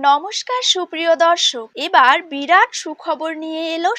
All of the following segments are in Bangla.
নমস্কার সুপ্রিয় দর্শক, এবার বিরাট সুখবর নিয়ে এলো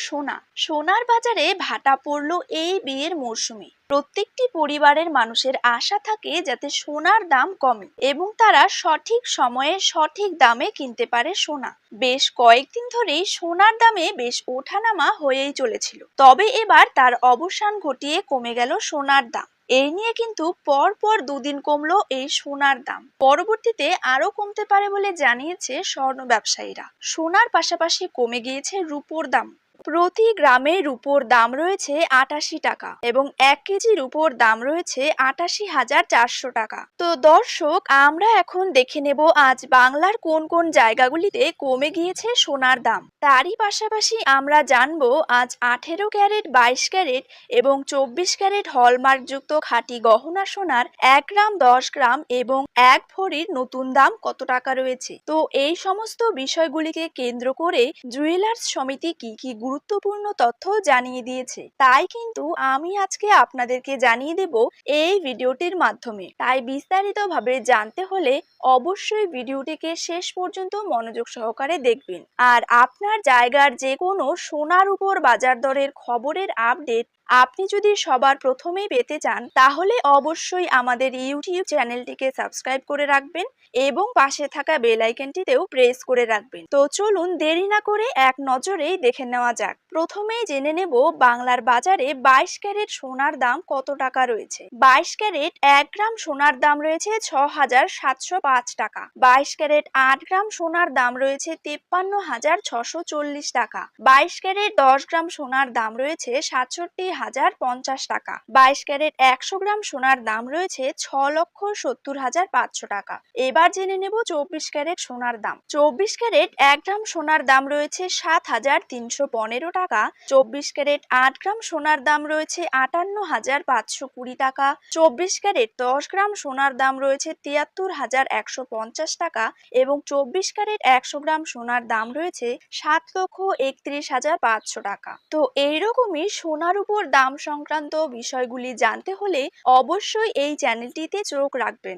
সোনার বাজারে ভাটা পড়লো এই বিয়ের মরশুমে। প্রত্যেকটি পরিবারের মানুষের আশা থাকে যাতে সোনার দাম কমে এবং তারা সঠিক সময়ে সঠিক দামে কিনতে পারে সোনা। বেশ কয়েকদিন ধরেই সোনার দামে বেশ ওঠানামা হয়েই চলেছিল, তবে এবার তার অবসান ঘটিয়ে কমে গেল সোনার দাম। এই নিয়ে কিন্তু পর পর দুদিন কমলো এই সোনার দাম, পরবর্তীতে আরো কমতে পারে বলে জানিয়েছে স্বর্ণ ব্যবসায়ীরা। সোনার পাশাপাশি কমে গিয়েছে রূপোর দাম। প্রতি গ্রামে রূপোর দাম রয়েছে ৮৮ টাকা এবং ১ কেজি রূপোর দাম রয়েছে ৮৮,৪০০ টাকা। তো দর্শক, আমরা এখন দেখে নেব আজ বাংলার কোন কোন জায়গাগুলিতে কমে গিয়েছে সোনার দাম। তারই পাশাপাশি আমরা জানবো আজ ১৮ ক্যারেট, ২২ ক্যারেট এবং ২৪ ক্যারেট হলমার্কযুক্ত খাঁটি গহনা সোনার ১ গ্রাম, ১০ গ্রাম এবং ১ ভরির নতুন দাম কত টাকা রয়েছে। তো এই সমস্ত বিষয়গুলিকে কেন্দ্র করে জুয়েলার্স সমিতি কি কি গুরুত্বপূর্ণ তথ্য জানিয়ে দিয়েছে, তাই কিন্তু আমি আজকে আপনাদেরকে জানিয়ে দেব এই ভিডিওটির মাধ্যমে। তাই বিস্তারিতভাবে জানতে হলে অবশ্যই ভিডিওটিকে শেষ পর্যন্ত মনোযোগ সহকারে দেখবেন। আর আপনার জায়গার যে কোনো সোনার উপর বাজার দরের খবরের আপডেট আপনি যদি সবার প্রথমেই পেতে চান, তাহলে অবশ্যই আমাদের ইউটিউব চ্যানেলটিকে সাবস্ক্রাইব করে রাখবেন এবং পাশে থাকা বেল আইকনটিতেও প্রেস করে রাখবেন। তো চলুন দেরি না করে এক নজরেই দেখে নেওয়া যাক। প্রথমেই জেনে নেব বাংলার বাজারে ২২ ক্যারেট সোনার দাম কত টাকা রয়েছে। ২২ ক্যারেট ১ গ্রাম সোনার দাম রয়েছে ৬,৭০৫ টাকা। ২২ ক্যারেট ৮ গ্রাম সোনার দাম রয়েছে ৫৩,৬৪০ টাকা। ২২ ক্যারেট ১০ গ্রাম সোনার দাম রয়েছে ৬৭,০৫০ টাকা। ২২ ক্যারেট ১০০ গ্রাম সোনার দাম রয়েছে ৬,৭০,৫০০ টাকা। এবার জেনে নেব ২৪ ক্যারেট সোনার দাম। ২৪ ক্যারেট ১ গ্রাম সোনার দাম রয়েছে ৭,৩১৫ টাকা। ২৪ ক্যারেট ৮ গ্রাম সোনার দাম রয়েছে ৫৮,৫২০ টাকা। ২৪ ক্যারেট ১০ গ্রাম সোনার দাম রয়েছে ৭৩,১৫০ টাকা এবং ২৪ ক্যারেট ১০০ গ্রাম সোনার দাম রয়েছে ৭,৩১,৫০০ টাকা। তো এইরকমই সোনার উপর দাম সংক্রান্ত বিষয়গুলি জানতে হলে অবশ্যই এই চ্যানেলটিতে চোখ রাখবেন।